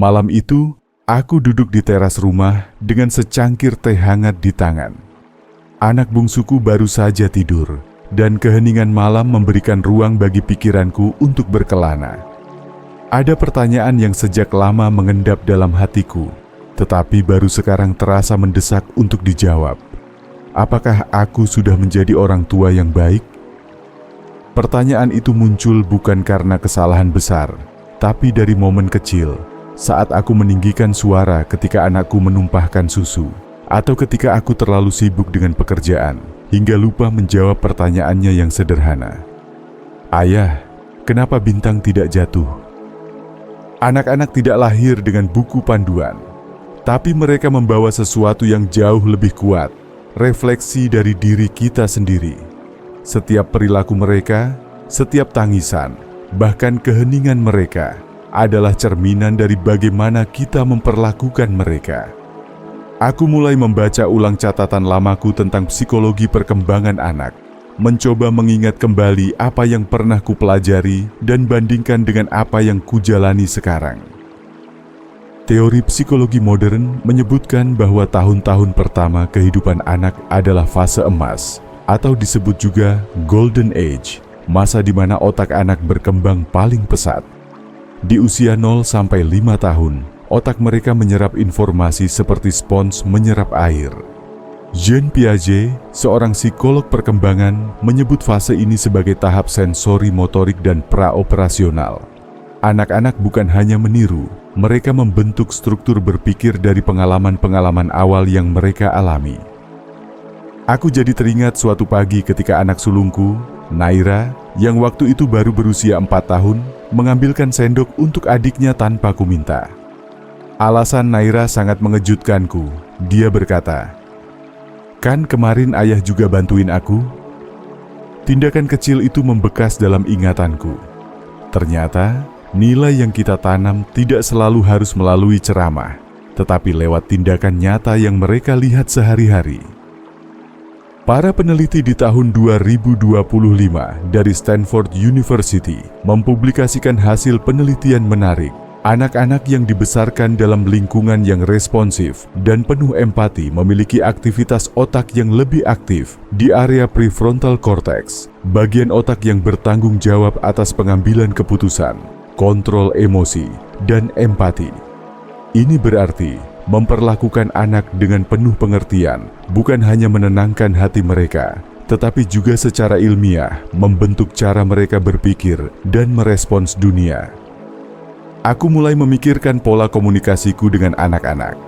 Malam itu, aku duduk di teras rumah dengan secangkir teh hangat di tangan. Anak bungsuku baru saja tidur, dan keheningan malam memberikan ruang bagi pikiranku untuk berkelana. Ada pertanyaan yang sejak lama mengendap dalam hatiku, tetapi baru sekarang terasa mendesak untuk dijawab. Apakah aku sudah menjadi orang tua yang baik? Pertanyaan itu muncul bukan karena kesalahan besar, tapi dari momen kecil, saat aku meninggikan suara ketika anakku menumpahkan susu, atau ketika aku terlalu sibuk dengan pekerjaan, hingga lupa menjawab pertanyaannya yang sederhana. Ayah, kenapa bintang tidak jatuh? Anak-anak tidak lahir dengan buku panduan, tapi mereka membawa sesuatu yang jauh lebih kuat, refleksi dari diri kita sendiri. Setiap perilaku mereka, setiap tangisan, bahkan keheningan mereka adalah cerminan dari bagaimana kita memperlakukan mereka. Aku mulai membaca ulang catatan lamaku tentang psikologi perkembangan anak, mencoba mengingat kembali apa yang pernah kupelajari dan bandingkan dengan apa yang kujalani sekarang. Teori psikologi modern menyebutkan bahwa tahun-tahun pertama kehidupan anak adalah fase emas, atau disebut juga Golden Age, masa di mana otak anak berkembang paling pesat. Di usia 0 sampai 5 tahun, otak mereka menyerap informasi seperti spons menyerap air. Jean Piaget, seorang psikolog perkembangan, menyebut fase ini sebagai tahap sensori motorik dan praoperasional. Anak-anak bukan hanya meniru, mereka membentuk struktur berpikir dari pengalaman-pengalaman awal yang mereka alami. Aku jadi teringat suatu pagi ketika anak sulungku, Naira, yang waktu itu baru berusia 4 tahun, mengambilkan sendok untuk adiknya tanpa kuminta. Alasan Naira sangat mengejutkanku. Dia berkata, "Kan kemarin ayah juga bantuin aku?" Tindakan kecil itu membekas dalam ingatanku. Ternyata, nilai yang kita tanam tidak selalu harus melalui ceramah, tetapi lewat tindakan nyata yang mereka lihat sehari-hari. Para peneliti di tahun 2025 dari Stanford University mempublikasikan hasil penelitian menarik. Anak-anak yang dibesarkan dalam lingkungan yang responsif dan penuh empati memiliki aktivitas otak yang lebih aktif di area prefrontal cortex, bagian otak yang bertanggung jawab atas pengambilan keputusan, kontrol emosi, dan empati. Ini berarti memperlakukan anak dengan penuh pengertian bukan hanya menenangkan hati mereka, tetapi juga secara ilmiah membentuk cara mereka berpikir dan merespons dunia. Aku mulai memikirkan pola komunikasiku dengan anak-anak.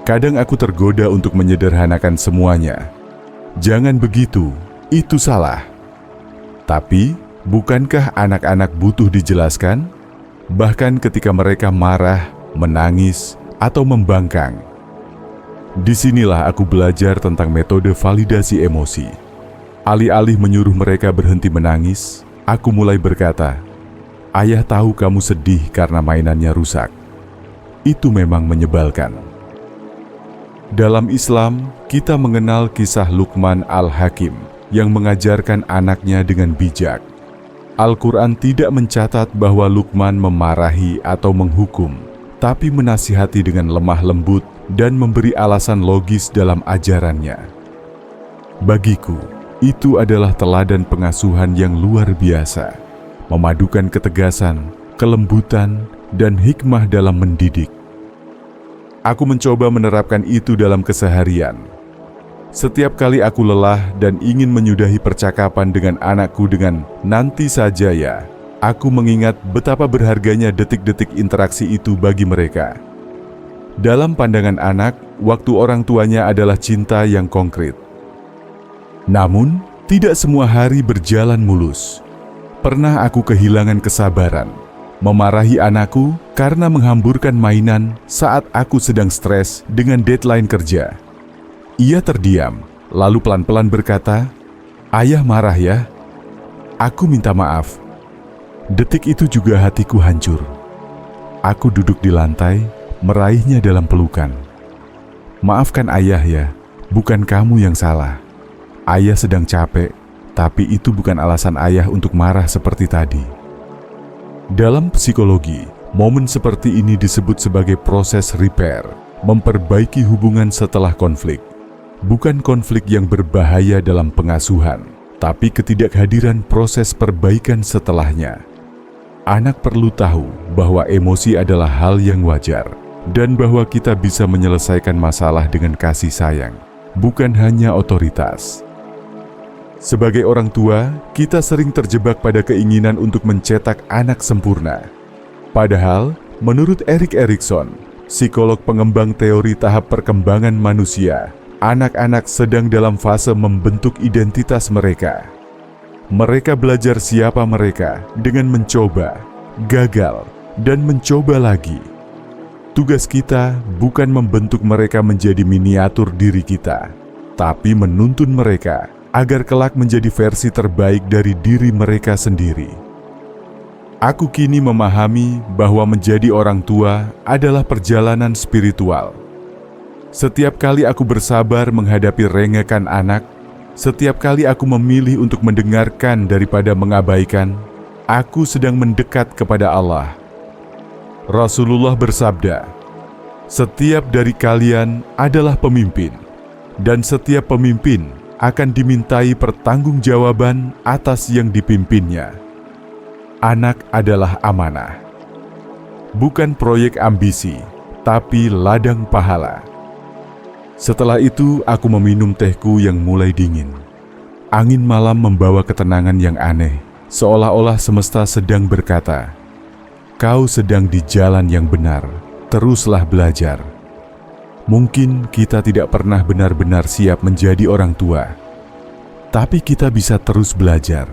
Kadang aku tergoda untuk menyederhanakan semuanya. Jangan begitu, itu salah. Tapi, bukankah anak-anak butuh dijelaskan? Bahkan ketika mereka marah, menangis, atau membangkang. Disinilah aku belajar tentang metode validasi emosi. Alih-alih menyuruh mereka berhenti menangis, aku mulai berkata, "Ayah tahu kamu sedih karena mainannya rusak. Itu memang menyebalkan." Dalam Islam, kita mengenal kisah Luqman Al-Hakim yang mengajarkan anaknya dengan bijak. Al-Quran tidak mencatat bahwa Luqman memarahi atau menghukum, tapi menasihati dengan lemah lembut dan memberi alasan logis dalam ajarannya. Bagiku, itu adalah teladan pengasuhan yang luar biasa, memadukan ketegasan, kelembutan, dan hikmah dalam mendidik. Aku mencoba menerapkan itu dalam keseharian. Setiap kali aku lelah dan ingin menyudahi percakapan dengan anakku dengan "nanti saja ya", aku mengingat betapa berharganya detik-detik interaksi itu bagi mereka. Dalam pandangan anak, waktu orang tuanya adalah cinta yang konkret. Namun, tidak semua hari berjalan mulus. Pernah aku kehilangan kesabaran, memarahi anakku karena menghamburkan mainan saat aku sedang stres dengan deadline kerja. Ia terdiam, lalu pelan-pelan berkata, "Ayah marah ya? Aku minta maaf." Detik itu juga hatiku hancur. Aku duduk di lantai, meraihnya dalam pelukan. "Maafkan ayah ya, bukan kamu yang salah. Ayah sedang capek, tapi itu bukan alasan ayah untuk marah seperti tadi." Dalam psikologi, Momen seperti ini disebut sebagai proses repair, memperbaiki hubungan setelah konflik. Bukan konflik yang berbahaya dalam pengasuhan, tapi ketidakhadiran proses perbaikan setelahnya. Anak perlu tahu bahwa emosi adalah hal yang wajar, dan bahwa kita bisa menyelesaikan masalah dengan kasih sayang, bukan hanya otoritas. Sebagai orang tua, kita sering terjebak pada keinginan untuk mencetak anak sempurna. Padahal, menurut Erik Erikson, psikolog pengembang teori tahap perkembangan manusia, anak-anak sedang dalam fase membentuk identitas mereka. Mereka belajar siapa mereka dengan mencoba, gagal, dan mencoba lagi. Tugas kita bukan membentuk mereka menjadi miniatur diri kita, tapi menuntun mereka agar kelak menjadi versi terbaik dari diri mereka sendiri. Aku kini memahami bahwa menjadi orang tua adalah perjalanan spiritual. Setiap kali aku bersabar menghadapi rengekan anak, setiap kali aku memilih untuk mendengarkan daripada mengabaikan, aku sedang mendekat kepada Allah. Rasulullah bersabda, "Setiap dari kalian adalah pemimpin, dan setiap pemimpin akan dimintai pertanggungjawaban atas yang dipimpinnya." Anak adalah amanah, bukan proyek ambisi, tapi ladang pahala. Setelah itu, aku meminum tehku yang mulai dingin. Angin malam membawa ketenangan yang aneh, seolah-olah semesta sedang berkata, "Kau sedang di jalan yang benar, teruslah belajar." Mungkin kita tidak pernah benar-benar siap menjadi orang tua, tapi kita bisa terus belajar.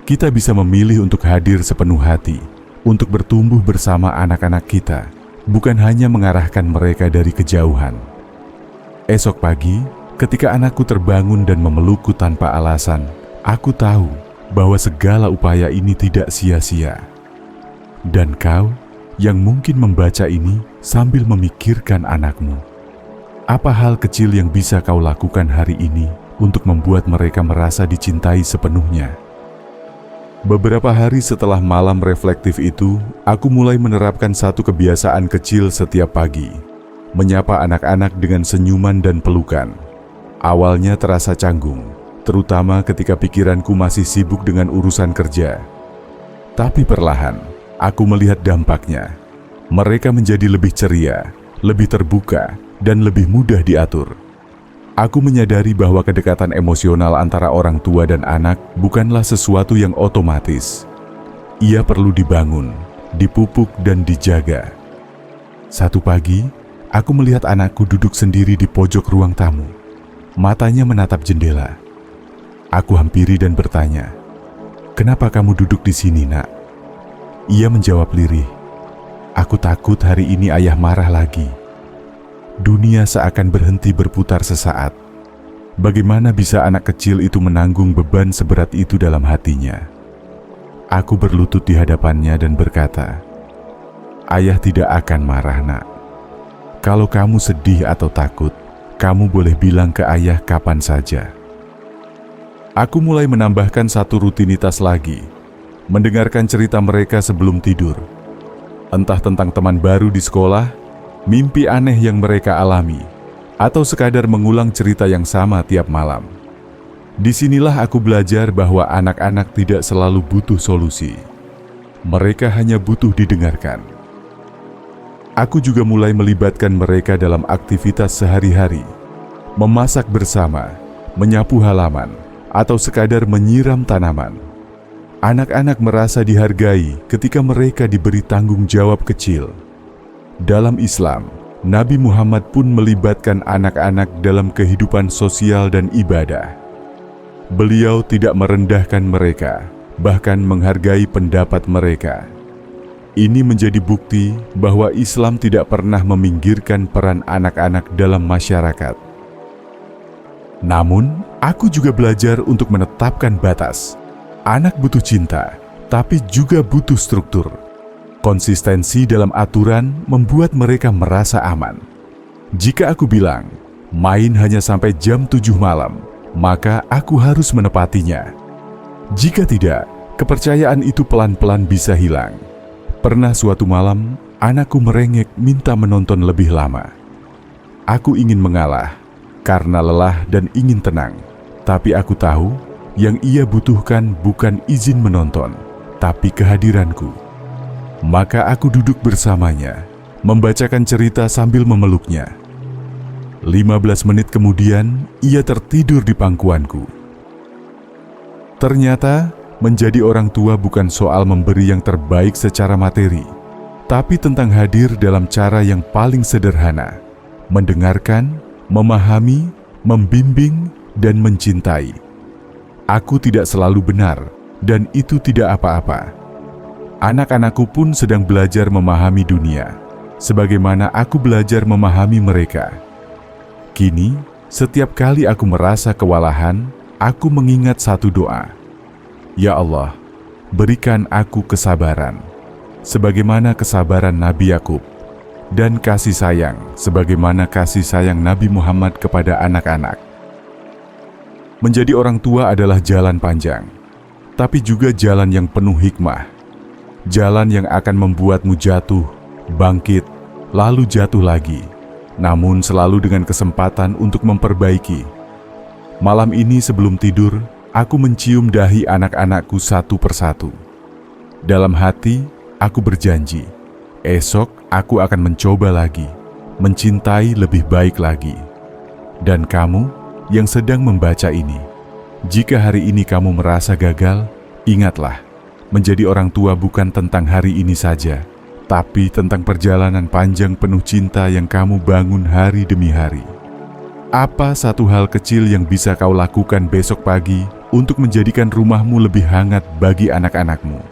Kita bisa memilih untuk hadir sepenuh hati, untuk bertumbuh bersama anak-anak kita, bukan hanya mengarahkan mereka dari kejauhan. Esok pagi, ketika anakku terbangun dan memelukku tanpa alasan, aku tahu bahwa segala upaya ini tidak sia-sia. Dan kau, yang mungkin membaca ini sambil memikirkan anakmu, apa hal kecil yang bisa kau lakukan hari ini untuk membuat mereka merasa dicintai sepenuhnya? Beberapa hari setelah malam reflektif itu, aku mulai menerapkan satu kebiasaan kecil setiap pagi, menyapa anak-anak dengan senyuman dan pelukan. Awalnya terasa canggung, terutama ketika pikiranku masih sibuk dengan urusan kerja. Tapi perlahan, aku melihat dampaknya. Mereka menjadi lebih ceria, lebih terbuka, dan lebih mudah diatur. Aku menyadari bahwa kedekatan emosional antara orang tua dan anak bukanlah sesuatu yang otomatis. Ia perlu dibangun, dipupuk, dan dijaga. Satu pagi, aku melihat anakku duduk sendiri di pojok ruang tamu. Matanya menatap jendela. Aku hampiri dan bertanya, "Kenapa kamu duduk di sini, Nak?" Ia menjawab lirih, "Aku takut hari ini ayah marah lagi. Dunia seakan berhenti berputar sesaat. Bagaimana bisa anak kecil itu menanggung beban seberat itu dalam hatinya?" Aku berlutut di hadapannya dan berkata, "Ayah tidak akan marah, Nak. Kalau kamu sedih atau takut, kamu boleh bilang ke ayah kapan saja." Aku mulai menambahkan satu rutinitas lagi, mendengarkan cerita mereka sebelum tidur. Entah tentang teman baru di sekolah, mimpi aneh yang mereka alami, atau sekadar mengulang cerita yang sama tiap malam. Disinilah aku belajar bahwa anak-anak tidak selalu butuh solusi. Mereka hanya butuh didengarkan. Aku juga mulai melibatkan mereka dalam aktivitas sehari-hari, memasak bersama, menyapu halaman, atau sekadar menyiram tanaman. Anak-anak merasa dihargai ketika mereka diberi tanggung jawab kecil. Dalam Islam, Nabi Muhammad pun melibatkan anak-anak dalam kehidupan sosial dan ibadah. Beliau tidak merendahkan mereka, bahkan menghargai pendapat mereka. Ini menjadi bukti bahwa Islam tidak pernah meminggirkan peran anak-anak dalam masyarakat. Namun, aku juga belajar untuk menetapkan batas. Anak butuh cinta, tapi juga butuh struktur. Konsistensi dalam aturan membuat mereka merasa aman. Jika aku bilang, main hanya sampai jam 7 malam, maka aku harus menepatinya. Jika tidak, kepercayaan itu pelan-pelan bisa hilang. Pernah suatu malam, anakku merengek minta menonton lebih lama. Aku ingin mengalah karena lelah dan ingin tenang. Tapi aku tahu yang ia butuhkan bukan izin menonton, tapi kehadiranku. Maka aku duduk bersamanya, membacakan cerita sambil memeluknya. 15 menit kemudian, ia tertidur di pangkuanku. Ternyata, menjadi orang tua bukan soal memberi yang terbaik secara materi, tapi tentang hadir dalam cara yang paling sederhana, mendengarkan, memahami, membimbing, dan mencintai. Aku tidak selalu benar, dan itu tidak apa-apa. Anak-anakku pun sedang belajar memahami dunia, sebagaimana aku belajar memahami mereka. Kini, setiap kali aku merasa kewalahan, aku mengingat satu doa. Ya Allah, berikan aku kesabaran, sebagaimana kesabaran Nabi Yakub, dan kasih sayang, sebagaimana kasih sayang Nabi Muhammad kepada anak-anak. Menjadi orang tua adalah jalan panjang, tapi juga jalan yang penuh hikmah. Jalan yang akan membuatmu jatuh, bangkit, lalu jatuh lagi, namun selalu dengan kesempatan untuk memperbaiki. Malam ini sebelum tidur, aku mencium dahi anak-anakku satu persatu. Dalam hati, aku berjanji, esok aku akan mencoba lagi, mencintai lebih baik lagi. Dan kamu yang sedang membaca ini, jika hari ini kamu merasa gagal, ingatlah, menjadi orang tua bukan tentang hari ini saja, tapi tentang perjalanan panjang penuh cinta yang kamu bangun hari demi hari. Apa satu hal kecil yang bisa kau lakukan besok pagi untuk menjadikan rumahmu lebih hangat bagi anak-anakmu?